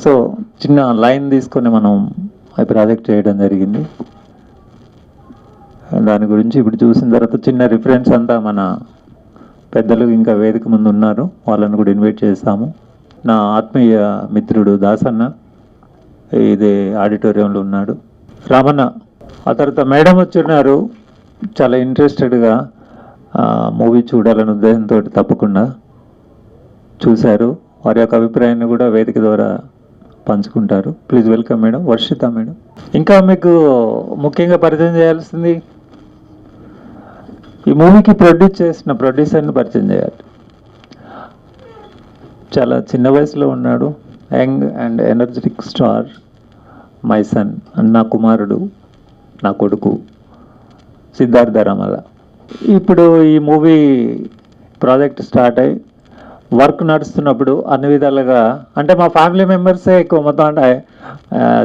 So చిన్న line తీసుకొని మనం ఆ ప్రాజెక్ట్ చేయడం జరిగింది. దాని గురించి ఇప్పుడు చూసిన తర్వాత చిన్న రిఫరెన్స్ అంతా మన పెద్దలు ఇంకా వేదిక ముందు ఉన్నారు, వాళ్ళని కూడా ఇన్వైట్ చేస్తాము. నా ఆత్మీయ మిత్రుడు దాసన్న ఇదే ఆడిటోరియంలో ఉన్నాడు. రామన్న ఆ తర్వాత మేడం వచ్చిన్నారు, చాలా ఇంట్రెస్టెడ్గా మూవీ చూడాలని ఉద్దేశంతో తప్పకుండా చూశారు. వారి యొక్క అభిప్రాయాన్ని కూడా వేదిక ద్వారా పంచుకుంటారు. Please welcome madam. Varshita madam. ఇంకా మీకు ముఖ్యంగా పరిచయం చేయాల్సింది, ఈ మూవీకి ప్రొడ్యూస్ చేసిన ప్రొడ్యూసర్ని పరిచయం చేయాలి. చాలా చిన్న వయసులో ఉన్నాడు, young and energetic star, my son, నా కుమారుడు, నా కొడుకు సిద్ధార్థ రామల. ఇప్పుడు ఈ మూవీ ప్రాజెక్ట్ స్టార్ట్ అయ్యి వర్క్ నడుస్తున్నప్పుడు అన్ని విధాలుగా అంటే మా ఫ్యామిలీ మెంబర్సే ఎక్కువ, మొత్తం అంటే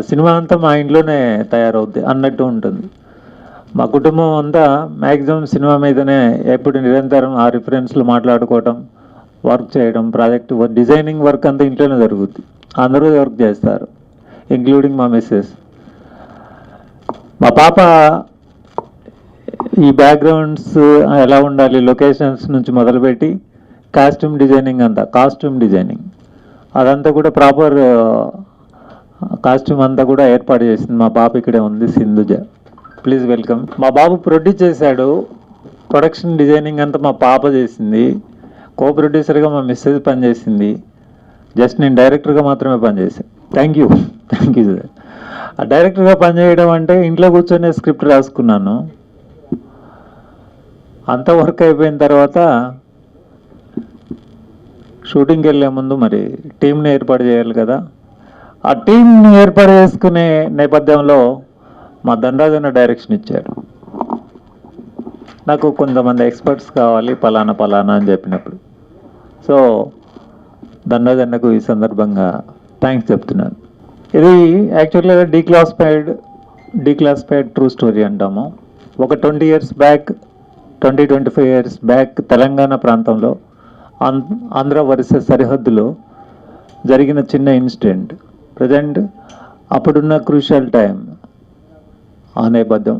సినిమా అంతా మా ఇంట్లోనే తయారవుద్ది అన్నట్టు ఉంటుంది. మా కుటుంబం అంతా మ్యాక్సిమం సినిమా మీదనే ఎప్పుడు నిరంతరం ఆ రిఫరెన్స్లు మాట్లాడుకోవటం, వర్క్ చేయడం, ప్రాజెక్ట్ డిజైనింగ్ వర్క్ అంతా ఇంట్లోనే జరుగుద్ది. అందరూ వర్క్ చేస్తారు, ఇంక్లూడింగ్ మా మిస్సెస్. మా పాప ఈ బ్యాక్గ్రౌండ్స్ ఎలా ఉండాలి, లొకేషన్స్ నుంచి మొదలుపెట్టి కాస్ట్యూమ్ డిజైనింగ్ అదంతా కూడా ప్రాపర్ కాస్ట్యూమ్ అంతా కూడా ఏర్పాటు చేసింది మా పాప. ఇక్కడే ఉంది సింధుజ. Please welcome. మా బాబు ప్రొడ్యూస్ చేశాడు, ప్రొడక్షన్ డిజైనింగ్ అంతా మా పాప చేసింది, కో ప్రొడ్యూసర్గా మా మిస్సెస్ పనిచేసింది, జస్ట్ నేను డైరెక్టర్గా మాత్రమే పనిచేశాను. Thank you sir. ఆ డైరెక్టర్గా పనిచేయడం అంటే ఇంట్లో కూర్చొని స్క్రిప్ట్ రాసుకున్నాను. అంత వర్క్ అయిపోయిన తర్వాత షూటింగ్కి వెళ్ళే ముందు మరి టీంని ఏర్పాటు చేయాలి కదా. ఆ టీంని ఏర్పాటు చేసుకునే నేపథ్యంలో మా ధనరాజన్న డైరెక్షన్ ఇచ్చాడు. నాకు కొంతమంది ఎక్స్పర్ట్స్ కావాలి పలానా అని చెప్పినప్పుడు, సో ధనరాజన్నకు ఈ సందర్భంగా థ్యాంక్స్ చెప్తున్నాను. ఇది యాక్చువల్గా డీక్లాసిఫైడ్ ట్రూ స్టోరీ అంటాము. ఒక 25 years బ్యాక్ తెలంగాణ ప్రాంతంలో ఆంధ్ర వర్సెస్ సరిహద్దులో జరిగిన చిన్న ఇన్సిడెంట్. ప్రజెంట్ అప్పుడున్న క్రూషియల్ టైం, ఆ నేపథ్యం,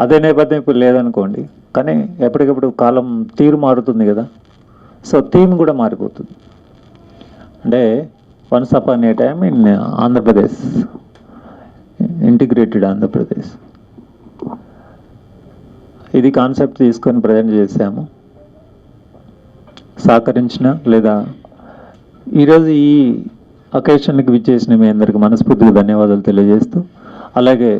అదే నేపథ్యం ఇప్పుడు లేదనుకోండి, కానీ ఎప్పటికప్పుడు కాలం తీరు మారుతుంది కదా, సో థీమ్ కూడా మారిపోతుంది. అంటే once upon A time in Andhra Pradesh, integrated Andhra Pradesh, ఇది కాన్సెప్ట్ తీసుకొని ప్రజెంట్ చేశాము. సహకరించిన లేదా ఈరోజు ఈ అకేషన్కి విచ్చేసిన మీ అందరికీ మనస్ఫూర్తిగా ధన్యవాదాలు తెలియజేస్తూ, అలాగే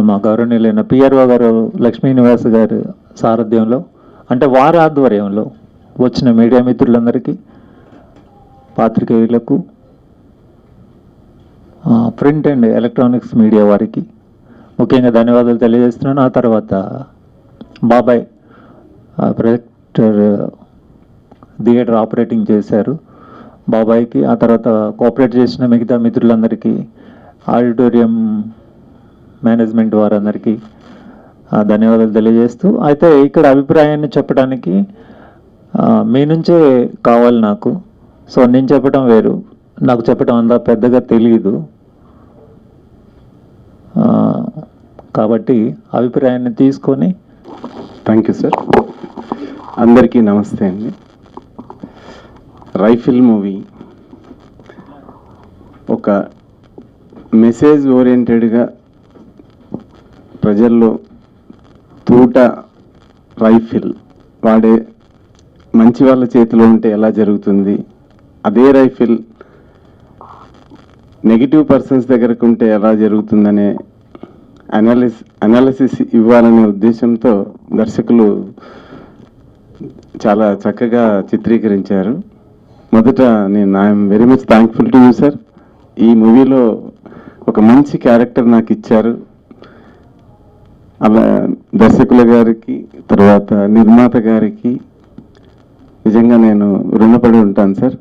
మా గౌరవనీయులైన పిఆర్ఓ గారు లక్ష్మీనివాస్ గారి సారథ్యంలో, అంటే వారి ఆధ్వర్యంలో వచ్చిన మీడియా మిత్రులందరికీ, పాత్రికేయులకు, ప్రింట్ అండ్ ఎలక్ట్రానిక్స్ మీడియా వారికి ముఖ్యంగా ధన్యవాదాలు తెలియజేస్తున్నాను. ఆ తర్వాత బాబాయ్ ప్రొజెక్టర్ థియేటర్ ఆపరేటింగ్ చేశారు బాబాయ్కి, ఆ తర్వాత కోఆపరేట్ చేసిన మిగతా మిత్రులందరికీ, ఆడిటోరియం మేనేజ్మెంట్ వారందరికీ ధన్యవాదాలు తెలియజేస్తూ, అయితే ఇక్కడ అభిప్రాయాన్ని చెప్పడానికి మీ నుంచే కావాలి నాకు. సో నేను చెప్పడం వేరు, నాకు చెప్పడం అంతా పెద్దగా తెలియదు, కాబట్టి అభిప్రాయాన్ని తీసుకొని. Thank you sir. అందరికీ నమస్తే అండి. రైఫిల్ మూవీ ఒక మెసేజ్ ఓరియంటెడ్గా ప్రజల్లో తూట రైఫిల్ వాడే మంచి వాళ్ళ చేతిలో ఉంటే ఎలా జరుగుతుంది, అదే రైఫిల్ నెగిటివ్ పర్సన్స్ దగ్గరకు ఉంటే ఎలా జరుగుతుందనే అనాలిసిస్ ఇవ్వాలనే ఉద్దేశంతో దర్శకులు చాలా చక్కగా చిత్రీకరించారు. మొదట I'm very much thankful to you sir. ఈ మూవీలో ఒక మంచి క్యారెక్టర్ నాకు ఇచ్చారు. అలా దర్శకుల గారికి, తర్వాత నిర్మాత గారికి నిజంగా నేను రుణపడి ఉంటాను సార్.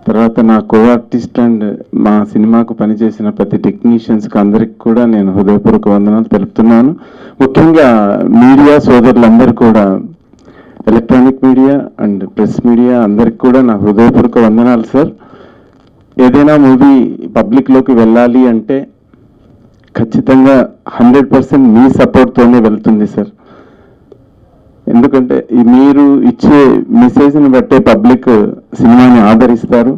తర్వాత నా కో ఆర్టిస్ట్ అండ్ మా సినిమాకు పనిచేసిన ప్రతి టెక్నీషియన్స్కి అందరికి కూడా నేను హృదయపూర్వక వందనాలు తెలుపుతున్నాను. ముఖ్యంగా మీడియా సోదరులందరూ కూడా, electronic media and press media అందరికి కూడా నా హృదయపూర్వక వందనాలు సార్. ఏదైనా మూవీ పబ్లిక్లోకి వెళ్ళాలి అంటే ఖచ్చితంగా 100% మీ సపోర్ట్తోనే వెళ్తుంది సార్. ఎందుకంటే మీరు ఇచ్చే మెసేజ్ని బట్టే పబ్లిక్ సినిమాని ఆదరిస్తారు.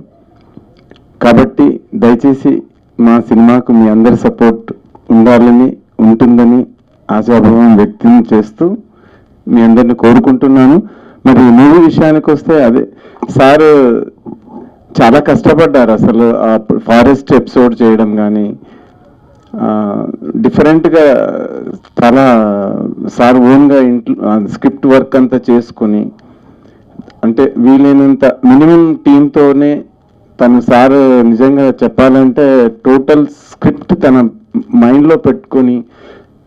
కాబట్టి దయచేసి మా సినిమాకు మీ అందరి సపోర్ట్ ఉండాలని, ఉంటుందని ఆశాభావం వ్యక్తం చేస్తూ మీ అందరిని కోరుకుంటున్నాను. మరి మూవీ విషయానికి వస్తే అదే సార్ చాలా కష్టపడ్డారు. అసలు ఆ ఫారెస్ట్ ఎపిసోడ్ చేయడం కానీ డిఫరెంట్గా చాలా సార్ ఓన్గా ఇంట్లో స్క్రిప్ట్ వర్క్ అంతా చేసుకొని, అంటే వీలైనంత మినిమం టీంతోనే తను సార్ నిజంగా చెప్పాలంటే టోటల్ స్క్రిప్ట్ తన మైండ్లో పెట్టుకొని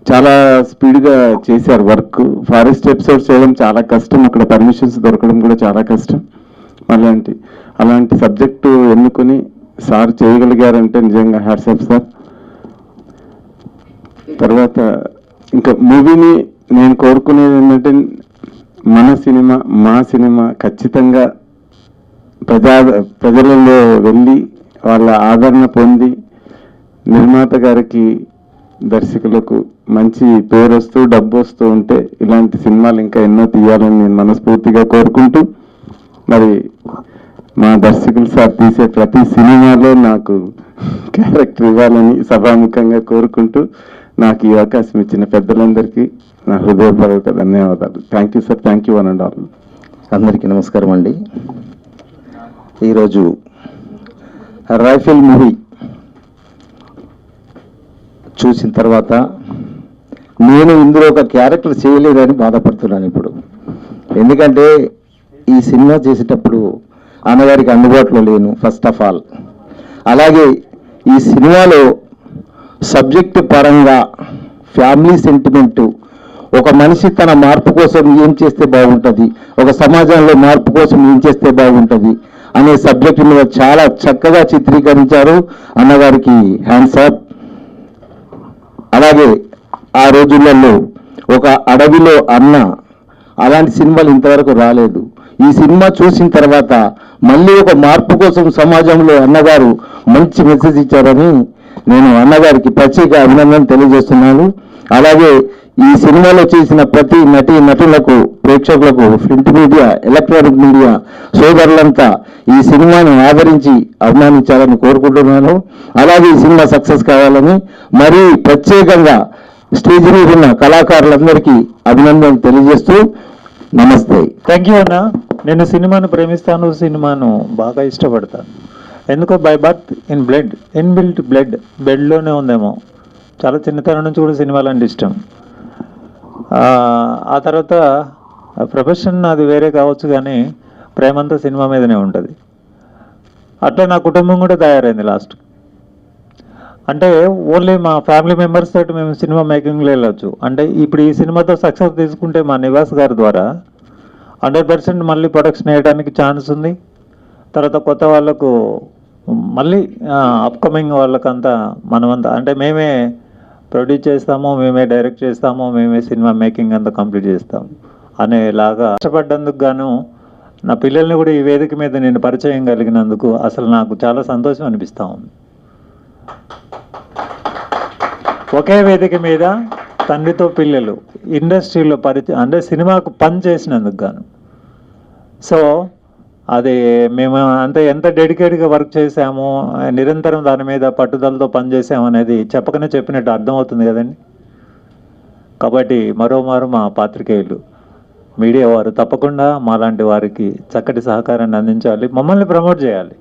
చాలా స్పీడ్గా చేశారు వర్క్. ఫారెస్ట్ ఎపిసోడ్స్ చేయడం చాలా కష్టం, అక్కడ పర్మిషన్స్ దొరకడం కూడా చాలా కష్టం. అలాంటి సబ్జెక్టు ఎన్నుకొని సార్ చేయగలిగారంటే నిజంగా హ్యాట్స్ ఆఫ్ సార్. తర్వాత ఇంకా మూవీని నేను కోరుకునేది ఏంటంటే మా సినిమా ఖచ్చితంగా ప్రజలలో వెళ్ళి వాళ్ళ ఆదరణ పొంది నిర్మాత గారికి, దర్శకులకు మంచి పేరు వస్తూ డబ్బు వస్తూ ఉంటే ఇలాంటి సినిమాలు ఇంకా ఎన్నో తీయాలని నేను మనస్ఫూర్తిగా కోరుకుంటూ, మరి మా దర్శకులు సార్ తీసే ప్రతి సినిమాలో నాకు క్యారెక్టర్ ఇవ్వాలని సభాముఖంగా కోరుకుంటూ, నాకు ఈ అవకాశం ఇచ్చిన పెద్దలందరికీ నా హృదయపూర్వక ధన్యవాదాలు. Thank you sir. Thank you and all. అందరికీ నమస్కారం అండి. ఈరోజు రైఫిల్ మూవీ చూసిన తర్వాత నేను ఇందులో ఒక క్యారెక్టర్ చేయలేదని బాధపడుతున్నాను ఇప్పుడు. ఎందుకంటే ఈ సినిమా చేసేటప్పుడు అన్నగారికి అందుబాటులో లేను ఫస్ట్ ఆఫ్ ఆల్. అలాగే ఈ సినిమాలో సబ్జెక్ట్ పరంగా ఫ్యామిలీ సెంటిమెంటు, ఒక మనిషి తన మార్పు కోసం ఏం చేస్తే బాగుంటుంది, ఒక సమాజంలో మార్పు కోసం ఏం చేస్తే బాగుంటుంది అనే సబ్జెక్టు మీద చాలా చక్కగా చిత్రీకరించారు. అన్నగారికి హ్యాండ్స్ ఆఫ్. అలాగే ఆ రోజులలో ఒక అడవిలో అన్న, అలాంటి సినిమాలు ఇంతవరకు రాలేదు. ఈ సినిమా చూసిన తర్వాత మళ్ళీ ఒక మార్పు కోసం సమాజంలో అన్నగారు మంచి మెసేజ్ ఇచ్చారని నేను అన్నగారికి ప్రత్యేక అభినందన తెలియజేస్తున్నాను. అలాగే ఈ సినిమాలో చేసిన ప్రతి నటులకు, ప్రేక్షకులకు, ప్రింట్ మీడియా, ఎలక్ట్రానిక్ మీడియా సోదరులంతా ఈ సినిమాను ఆదరించి అభిమానించాలని కోరుకుంటున్నాను. అలాగే ఈ సినిమా సక్సెస్ కావాలని మరీ ప్రత్యేకంగా స్టేజ్ మీద ఉన్న కళాకారులందరికీ అభినందనలు తెలియజేస్తూ నమస్తే. థ్యాంక్ యూ అన్న. నేను సినిమాను ప్రేమిస్తాను, సినిమాను బాగా ఇష్టపడతాను. ఎందుకో by birth in blood, inbuilt బ్లడ్లోనే ఉందేమో. చాలా చిన్నతనం నుంచి కూడా సినిమాలు అంటే ఇష్టం. ఆ తర్వాత ప్రొఫెషన్ అది వేరే కావచ్చు, కానీ ప్రేమంతా సినిమా మీదనే ఉంటుంది. అట్లా నా కుటుంబం కూడా తయారైంది లాస్ట్. అంటే ఓన్లీ మా ఫ్యామిలీ మెంబర్స్ తోటి మేము సినిమా మేకింగ్లో వెళ్ళొచ్చు. అంటే ఇప్పుడు ఈ సినిమాతో సక్సెస్ తీసుకుంటే మా నివాస్ గారి ద్వారా 100% మళ్ళీ ప్రొడక్షన్ వేయడానికి ఛాన్స్ ఉంది. తర్వాత కొత్త వాళ్ళకు మళ్ళీ అప్కమింగ్ వాళ్ళకంతా మనమంతా అంటే మేమే ప్రొడ్యూస్ చేస్తాము, మేమే డైరెక్ట్ చేస్తాము, మేమే సినిమా మేకింగ్ అంతా కంప్లీట్ చేస్తాము అనేలాగా కష్టపడ్డందుకు గాను నా పిల్లల్ని కూడా ఈ వేదిక మీద నేను పరిచయం కలిగినందుకు అసలు నాకు చాలా సంతోషం అనిపిస్తూ ఉంది. ఒకే వేదిక మీద తండ్రితో పిల్లలు ఇండస్ట్రీలో పరిచయం అంటే సినిమాకు పని చేసినందుకు గాను. సో అది మేము ఎంత డెడికేట్గా వర్క్ చేసాము, నిరంతరం దాని మీద పట్టుదలతో పనిచేసాము అనేది చెప్పకనే చెప్పినట్టు అర్థమవుతుంది కదండి. కాబట్టి మరోమారు మా పాత్రికేయులు, మీడియా వారు తప్పకుండా మాలాంటి వారికి చక్కటి సహకారాన్ని అందించాలి, మమ్మల్ని ప్రమోట్ చేయాలి.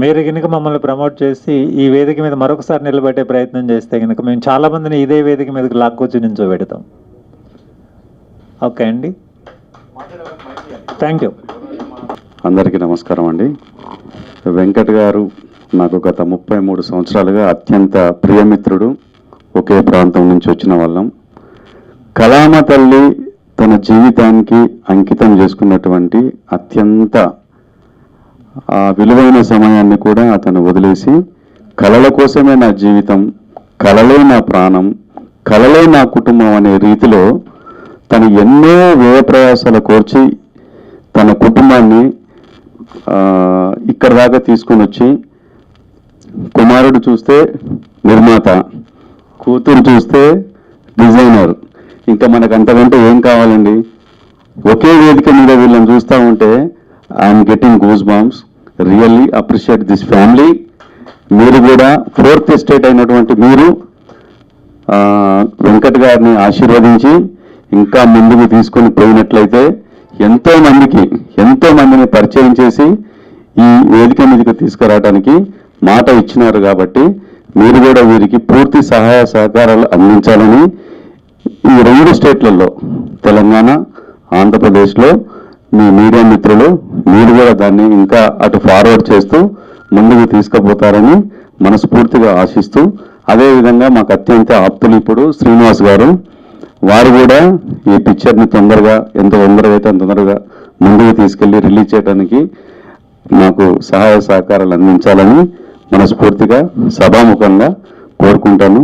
మీరు కనుక మమ్మల్ని ప్రమోట్ చేసి ఈ వేదిక మీద మరొకసారి నిలబెట్టే ప్రయత్నం చేస్తే కనుక మేము చాలామందిని ఇదే వేదిక మీదకి లాక్కొచ్చి నించోబెడతాం. ఓకే అండి, థ్యాంక్ యూ. అందరికీ నమస్కారం అండి. వెంకట్ గారు నాకు గత 33 సంవత్సరాలుగా అత్యంత ప్రియమిత్రుడు. ఒకే ప్రాంతం నుంచి వచ్చిన వాళ్ళం. కళామ తల్లి తన జీవితానికి అంకితం చేసుకున్నటువంటి అత్యంత విలువైన సమయాన్ని కూడా అతను వదిలేసి కళల కోసమే నా జీవితం, కళలే నా ప్రాణం, కళలే నా కుటుంబం అనే రీతిలో తను ఎన్నో వ్యయ ప్రయాసాలు కోర్చి తన కుటుంబాన్ని ఇక్కడ దాకా తీసుకొని వచ్చి కుమారుడు చూస్తే నిర్మాత, కూతురు చూస్తే డిజైనర్, ఇంకా మనకు అంతకంటే ఏం కావాలండి? ఒకే వేదిక మీద వీళ్ళని చూస్తూ ఉంటే I'm getting goose bumps. Really appreciate this family. మీరు కూడా 4th ఎస్టేట్ అయినటువంటి మీరు వెంకట్ గారిని ఆశీర్వదించి ఇంకా ముందుకు తీసుకొని పోయినట్లయితే ఎంతో మందిని పరిచయం చేసి ఈ వేదిక మీదకి తీసుకురావడానికి మాట ఇచ్చినారు. కాబట్టి మీరు కూడా వీరికి పూర్తి సహాయ సహకారాలు అందించాలని ఈ 2 స్టేట్లలో, తెలంగాణ, ఆంధ్రప్రదేశ్లో మీ మీడియా మిత్రులు మీరు కూడా దాన్ని ఇంకా అటు ఫార్వర్డ్ చేస్తూ ముందుకు తీసుకుపోతారని మనస్ఫూర్తిగా ఆశిస్తూ, అదేవిధంగా మాకు అత్యంత ఆప్తులు ఇప్పుడు శ్రీనివాస్ గారు, వారు కూడా ఈ పిక్చర్ని తొందరగా, ఎంత తొందరగా అయితే అంత తొందరగా ముందుకు తీసుకెళ్లి రిలీజ్ చేయడానికి మాకు సహాయ సహకారాలు అందించాలని మనస్ఫూర్తిగా సభాముఖంగా కోరుకుంటాను.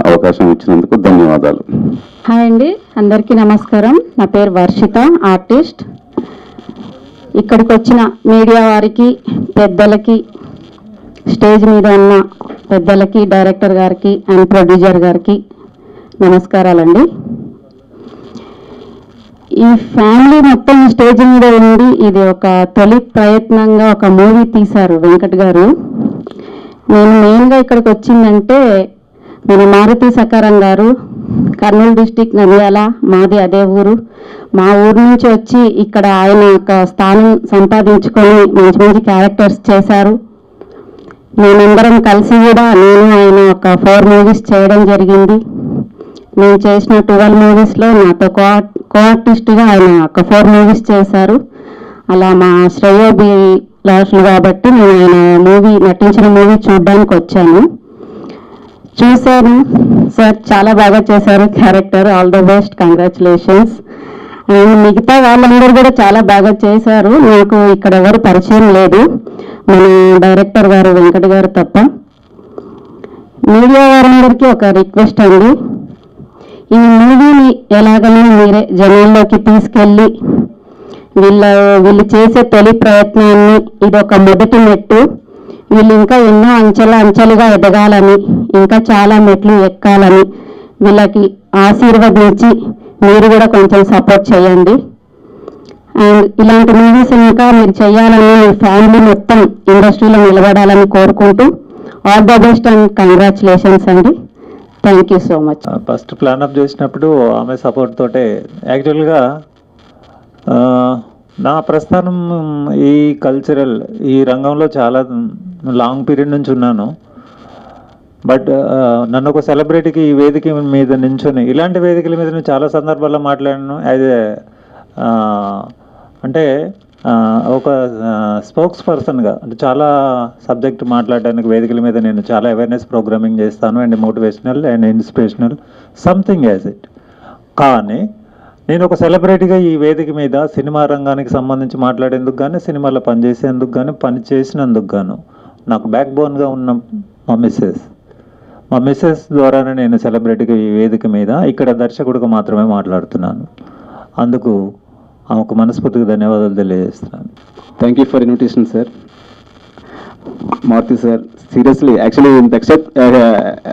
అవకాశం ఇచ్చినందుకు ధన్యవాదాలు. హాయ్ అండి, అందరికీ నమస్కారం. నా పేరు వర్షిత, ఆర్టిస్ట్. ఇక్కడికి వచ్చిన మీడియా వారికి, పెద్దలకి, స్టేజ్ మీద ఉన్న పెద్దలకి, డైరెక్టర్ గారికి అండ్ ప్రొడ్యూసర్ గారికి నమస్కారాలండి. ఈ ఫ్యామిలీ మొత్తం స్టేజ్ మీద ఉంది. ఇది ఒక తొలి ప్రయత్నంగా ఒక మూవీ తీశారు వెంకట్ గారు. నేను మెయిన్గా ఇక్కడికి వచ్చిందంటే మన మారుతి సకారం గారు, కర్నూలు డిస్టిక్ నంద్యాల, మాది అదే ఊరు. మా ఊరు నుంచి వచ్చి ఇక్కడ ఆయన ఒక స్థానం సంపాదించుకొని మంచి మంచి క్యారెక్టర్స్ చేశారు. మేమందరం కలిసి కూడా నేను ఆయన ఒక 4 మూవీస్ చేయడం జరిగింది. నేను చేసిన 12 మూవీస్లో నాతో కో ఆర్టిస్ట్గా ఆయన ఒక 4 మూవీస్ చేశారు. అలా మా శ్రేయోబి లాస్ట్లు కాబట్టి నేను ఆయన మూవీ నటించిన మూవీ చూడడానికి వచ్చాను. చూశాను సార్, చాలా బాగా చేశారు character. All the best, congratulations. And మిగతా వాళ్ళందరూ కూడా చాలా బాగా చేశారు. నాకు ఇక్కడ ఎవరు పరిచయం లేదు, మన డైరెక్టర్ గారు వెంకట్ గారు తప్ప. మీడియా వారందరికీ ఒక రిక్వెస్ట్ అండి, ఈ మూవీని ఎలాగైనా మీరే జనాల్లోకి తీసుకెళ్ళి వీళ్ళు చేసే తొలి ప్రయత్నాన్ని ఇదొక మొదటి మెట్టు. వీళ్ళు ఇంకా ఎన్నో అంచెలుగా ఎదగాలని, ఇంకా చాలా మెట్లు ఎక్కాలని వీళ్ళకి ఆశీర్వదించి మీరు కూడా కొంచెం సపోర్ట్ చేయండి. అండ్ ఇలాంటి మూవీస్ ఇంకా మీరు చేయాలని, మీ ఫ్యామిలీ మొత్తం ఇండస్ట్రీలో నిలబడాలని కోరుకుంటూ all the best and congratulations అండి. Thank you so much. First plan up చేసినప్పుడు ఆమె సపోర్ట్ తోటే యాక్చువల్గా నా ప్రస్థానం ఈ కల్చరల్ ఈ రంగంలో చాలా లాంగ్ పీరియడ్ నుంచి ఉన్నాను. బట్ నన్ను ఒక సెలబ్రిటీకి ఈ వేదిక మీద నించుని, ఇలాంటి వేదికల మీద నేను చాలా సందర్భాల్లో మాట్లాడాను. యాజ్ ఏ అంటే ఒక స్పోక్స్ పర్సన్గా, అంటే చాలా సబ్జెక్ట్ మాట్లాడడానికి వేదికల మీద నేను చాలా అవేర్నెస్ ప్రోగ్రామింగ్ చేస్తాను. And motivational and inspirational something as it. కానీ నేను ఒక సెలబ్రిటీగా ఈ వేదిక మీద సినిమా రంగానికి సంబంధించి మాట్లాడేందుకు కానీ, సినిమాలో పనిచేసేందుకు కానీ, పని చేసినందుకు గాను నాకు బ్యాక్ బోన్గా ఉన్న మా మిస్సెస్ ద్వారానే నేను సెలబ్రిటీగా ఈ వేదిక మీద ఇక్కడ దర్శకుడిగా మాత్రమే మాట్లాడుతున్నాను. అందుకు ఆమెకు మనస్ఫూర్తిగా ధన్యవాదాలు తెలియజేస్తున్నాను. Thank you for invitation sir. Maruthi sir, seriously actually ఇంత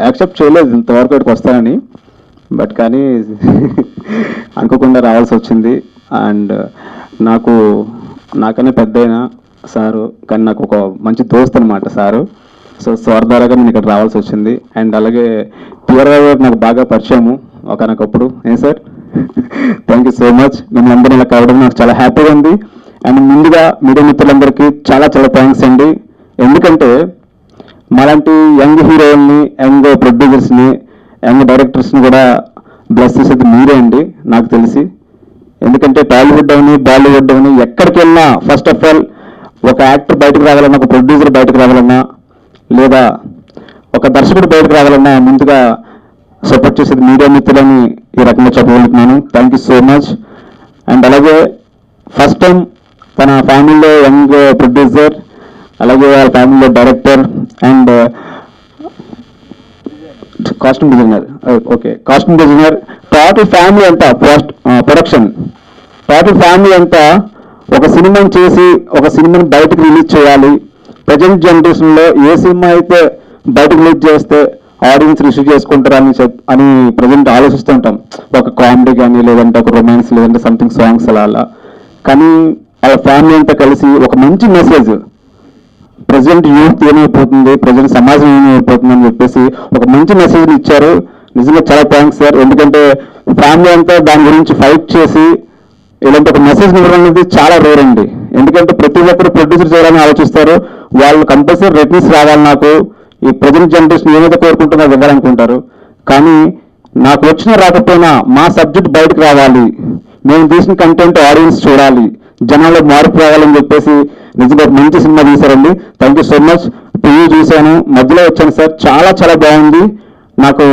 యాక్సెప్ట్ చేయలేదు ఇంతవరకు ఇక్కడికి వస్తానని, బట్ కానీ అనుకోకుండా రావాల్సి వచ్చింది. అండ్ నాకనే పెద్దయిన సారు, కానీ నాకు ఒక మంచి దోస్త్ అనమాట సారు. సో సార్ ద్వారాగా నేను ఇక్కడ రావాల్సి వచ్చింది. అండ్ అలాగే పిఆర్ గారు నాకు బాగా పరిచయము ఒకనొకప్పుడు. ఏం sir, thank you so much. మిమ్మల్ని అందరూ ఇలా కావడం నాకు చాలా హ్యాపీగా ఉంది. అండ్ ముందుగా మీడియా మిత్రులందరికీ చాలా చాలా థ్యాంక్స్ అండి. ఎందుకంటే మాలాంటి యంగ్ హీరోయిన్ని, యంగ్ ప్రొడ్యూసర్స్ని, యంగ్ డైరెక్టర్స్ని కూడా బ్లెస్ చేసేది మీరే అండి నాకు తెలిసి. ఎందుకంటే టాలీవుడ్ అవని, బాలీవుడ్ అవని ఎక్కడికి వెళ్ళినా ఫస్ట్ ఆఫ్ ఆల్ ఒక యాక్టర్ బయటకు రావాలన్నా, ఒక ప్రొడ్యూసర్ బయటకు రావాలన్నా, లేదా ఒక దర్శకుడు బయటకు రావాలన్నా ముందుగా సపోర్ట్ చేసేది మీడియా మిత్రులని ఈ రకంగా చెప్పగలుగుతున్నాను. Thank you so much. And అలాగే ఫస్ట్ టైం తన ఫ్యామిలీలో యంగ్ ప్రొడ్యూసర్, అలాగే వాళ్ళ ఫ్యామిలీలో director and costume designer, okay costume designer, total family అంతా ప్రొడక్షన్, టోటల్ ఫ్యామిలీ అంతా ఒక సినిమాని చేసి ఒక సినిమాని బయటకు రిలీజ్ చేయాలి. ప్రజెంట్ జనరేషన్లో ఏ సినిమా అయితే బయటకు రిలీజ్ చేస్తే ఆడియన్స్ రిసీవ్ చేసుకుంటారని అని ప్రజెంట్ ఆలోచిస్తుంటాం. ఒక కామెడీ కానీ, లేదంటే ఒక రొమాన్స్, లేదంటే సంథింగ్ సాంగ్స్ అలా. కానీ వాళ్ళ ఫ్యామిలీ అంతా కలిసి ఒక మంచి మెసేజ్, ప్రజెంట్ యూత్ ఏమైపోతుంది, ప్రజెంట్ సమాజం ఏమైపోతుంది అని చెప్పేసి ఒక మంచి మెసేజ్ ఇచ్చారు. నిజంగా చాలా థ్యాంక్స్ సార్. ఎందుకంటే ఫ్యామిలీ అంతా దాని గురించి ఫైట్ చేసి ఇలాంటి ఒక మెసేజ్ ఇవ్వడం అనేది చాలా రేర్ అండి. ఎందుకంటే ప్రతి ఒక్కరు ప్రొడ్యూసర్ చేయాలని ఆలోచిస్తారు. వాళ్ళు కంపల్సరీ రిటర్న్స్ రావాలి, నాకు ఈ ప్రజెంట్ జనరేషన్ ఏమైతే కోరుకుంటున్నా ఇవ్వాలనుకుంటారు. కానీ నాకు వచ్చినా రాకపోయినా మా సబ్జెక్ట్ బయటకు రావాలి, మేము తీసిన కంటెంట్ ఆడియన్స్ చూడాలి, జనాల్లో మార్పు రావాలని చెప్పేసి నిజంగా మంచి సినిమా తీశారండి. Thank you so much. TV చూశాను, మధ్యలో వచ్చాను సార్, చాలా చాలా బాగుంది. నాకు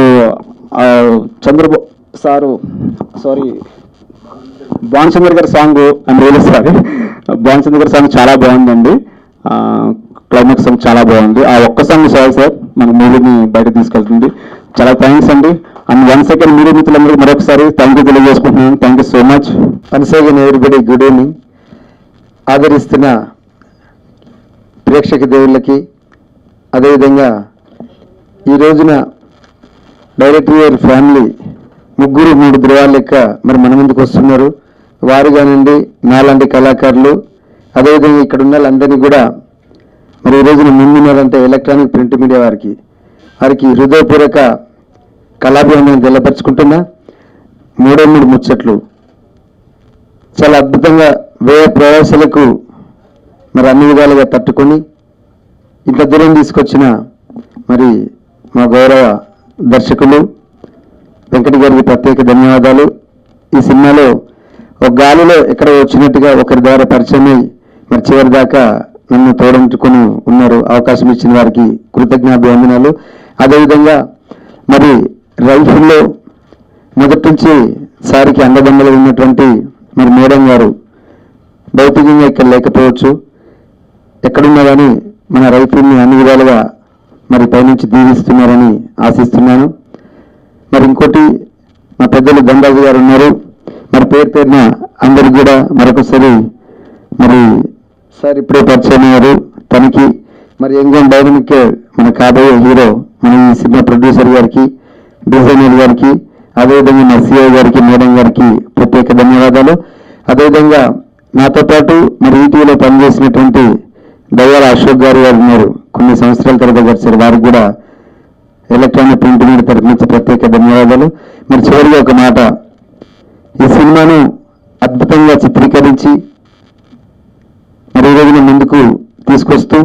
చంద్రబాబు సారు భానుచంద్ర గారి సాంగ్ భానుచంద్ర గారి సాంగ్ చాలా బాగుందండి. క్లైమాక్స్ సాంగ్ చాలా బాగుంది. ఆ ఒక్క సాంగ్ చాలు సార్ మన మూవీని బయట తీసుకెళ్తుంది. చాలా థ్యాంక్స్ అండి. అండ్ 1 సెకండ్ మీడియా మిత్రులందరికీ మరొకసారి థ్యాంక్ యూ తెలియజేసుకుంటున్నాను. Thank you so much. Once again everybody good evening. ఆదరిస్తున్న ప్రేక్షక దేవుళ్ళకి, అదేవిధంగా ఈ రోజున డైరెక్టర్ గారి ఫ్యామిలీ 3 ధృవాల లెక్క మరి మన ముందుకు వస్తున్నారు. వారు కానివ్వండి, నాలాంటి కళాకారులు, అదేవిధంగా ఇక్కడ ఉన్న వాళ్ళందరినీ కూడా మరి ఈ రోజున ముందున్నారంటే ఎలక్ట్రానిక్ ప్రింట్ మీడియా వారికి హృదయపూర్వక కళాభివందనం తెల్లపరుచుకుంటున్నా. 3 ముచ్చట్లు చాలా అద్భుతంగా వ్యయ ప్రయాసాలకు మరి అన్ని విధాలుగా తట్టుకొని ఇంత దూరం తీసుకొచ్చిన మరి మా గౌరవ దర్శకులు వెంకట గారికి ప్రత్యేక ధన్యవాదాలు. ఈ సినిమాలో ఒక గాలిలో ఎక్కడ వచ్చినట్టుగా ఒకరి ద్వారా పరిచయమై మరి చివరి దాకా నన్ను తోడంటుకొని ఉన్నారు. అవకాశం ఇచ్చిన వారికి కృతజ్ఞాభివందనాలు. అదేవిధంగా మరి రైఫిల్లో మొదటి నుంచి సారికి అండదండలు ఉన్నటువంటి మరి మేడం గారు భౌతికంగా ఇక్కడ లేకపోవచ్చు, ఎక్కడున్నా కానీ మన రైఫిల్ని అన్ని విధాలుగా మరి పైనుంచి దీవిస్తున్నారని ఆశిస్తున్నాను. మరి ఇంకోటి మా పెద్దలు దండాజు గారు ఉన్నారు. మరి పేరున అందరికి కూడా మరొకసారి మరి సార్ ఇప్పుడే పరిచయం అయ్యారు. తనకి మరి యంగ్ డైనమిక్ మన కాబోయే హీరో మన ఈ సినిమా ప్రొడ్యూసర్ గారికి, డిజైనర్ గారికి, అదేవిధంగా మా సిఐ గారికి, మేడం గారికి ప్రత్యేక ధన్యవాదాలు. అదేవిధంగా నాతో పాటు మరి ఈటీవీలో పనిచేసినటువంటి దయ్యాల అశోక్ గారు ఉన్నారు. కొన్ని సంవత్సరాల తర్వాత గడిచారు. వారికి కూడా ఎలక్ట్రానిక్ ప్రింట్ మీడియా తరఫు నుంచి ప్రత్యేక ధన్యవాదాలు. మరి చివరిగా ఒక మాట, ఈ సినిమాను అద్భుతంగా చిత్రీకరించి మరి ఈ రోజున ముందుకు తీసుకొస్తూ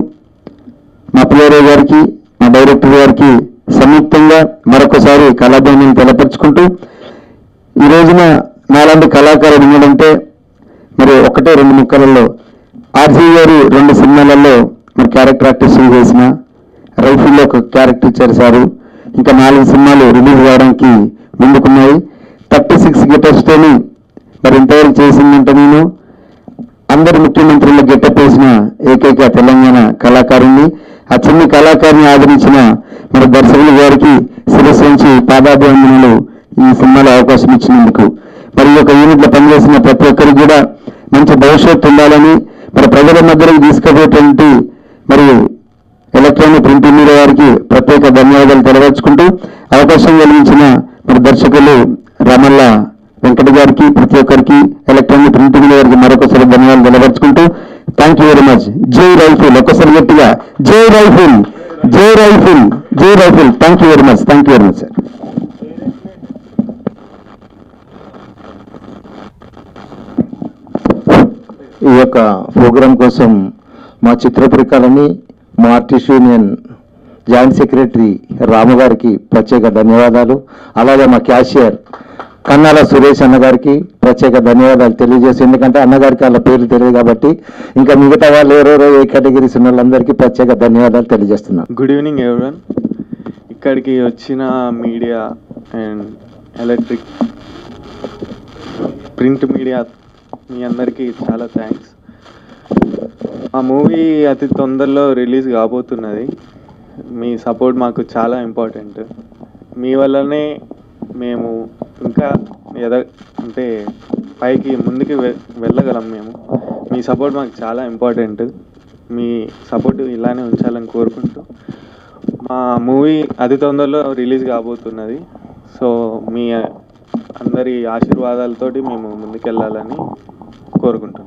మా పిఆర్ఓ గారికి, మా డైరెక్టర్ గారికి సంయుక్తంగా మరొకసారి కళాభివందనం తెలపరుచుకుంటూ, ఈ రోజున నాలాంటి కళాకారుడు ఉన్నాడంటే మరి 1-2 ముక్కలలో ఆర్జీ గారు 2 సినిమాలలో మరి క్యారెక్టర్ ఆర్టిస్ట్ చేసిన, రైఫిల్లో ఒక క్యారెక్టర్ ఇచ్చారు సారు. ఇంకా 4 సినిమాలు రిలీజ్ కావడానికి ముందుకున్నాయి. 36 గెటప్స్తోని మరి ఇంతవరకు చేసిందంటే నేను అందరు ముఖ్యమంత్రులు గెటప్ వేసిన ఏకైక తెలంగాణ కళాకారుణ్ణి. ఆ చిన్న కళాకారుని ఆదరించిన మరి దర్శకులు గారికి శిరస్సు నుంచి పాదాభివందనలు ఈ సినిమాలో అవకాశం ఇచ్చినందుకు. మరి ఒక యూనిట్లో పనిచేసిన ప్రతి ఒక్కరికి కూడా మంచి భవిష్యత్తు ఉండాలని మరి ప్రజల మధ్యలోకి తీసుకుపోయేటువంటి మరి ఎలక్ట్రానిక్ ప్రింట్ మీడియా వారికి ప్రత్యేక ధన్యవాదాలు తెలియజేసుకుంటూ, అవకాశం కలిగించిన మరి దర్శకులు రమల్ల వెంకట గారికి, ప్రతి ఒక్కరికి ఎలక్ట్రానిక్ ప్రింట్ మీడియా వారికి మరొకసారి ధన్యవాదాలు తెలియజేసుకుంటూ, థ్యాంక్ యూ వెరీ మచ్. జై రైఫిల్. ఒక్కసారి గట్టిగా జై రైఫిల్, జై రైఫిల్, జై rifle. Thank you very much. Thank you very much sir. ఈ యొక్క ప్రోగ్రాం కోసం మా చిత్రపురికాలని, మా ఆర్టిస్ట్ యూనియన్ జాయింట్ సెక్రటరీ రాము గారికి ప్రత్యేక ధన్యవాదాలు. అలాగే మా క్యాషియర్ కన్నాల సురేష్ అన్నగారికి ప్రత్యేక ధన్యవాదాలు తెలియజేసి, ఎందుకంటే అన్నగారికి వాళ్ళ పేర్లు తెలియదు కాబట్టి ఇంకా మిగతా వాళ్ళు ఎవరెవరో ఏ కేటగిరీస్ ఉన్న వాళ్ళందరికీ ప్రత్యేక ధన్యవాదాలు తెలియజేస్తున్నాను. Good evening everyone. ఇక్కడికి వచ్చిన media and electric print media మీ అందరికీ చాలా థ్యాంక్స్. ఆ మూవీ అతి తొందరలో రిలీజ్ కాబోతున్నది. మీ సపోర్ట్ మాకు చాలా ఇంపార్టెంట్. మీ వల్లనే మేము ఇంకా అంటే పైకి ముందుకు వెళ్ళగలం. మేము మీ సపోర్ట్ మాకు చాలా ఇంపార్టెంట్. మీ సపోర్ట్ ఇలానే ఉంచాలని కోరుకుంటూ మా మూవీ అతి తొందరలో రిలీజ్ కాబోతున్నది. సో మీ అందరి ఆశీర్వాదాలతోటి మేము ముందుకెళ్ళాలని కోరుకుంటున్నాం.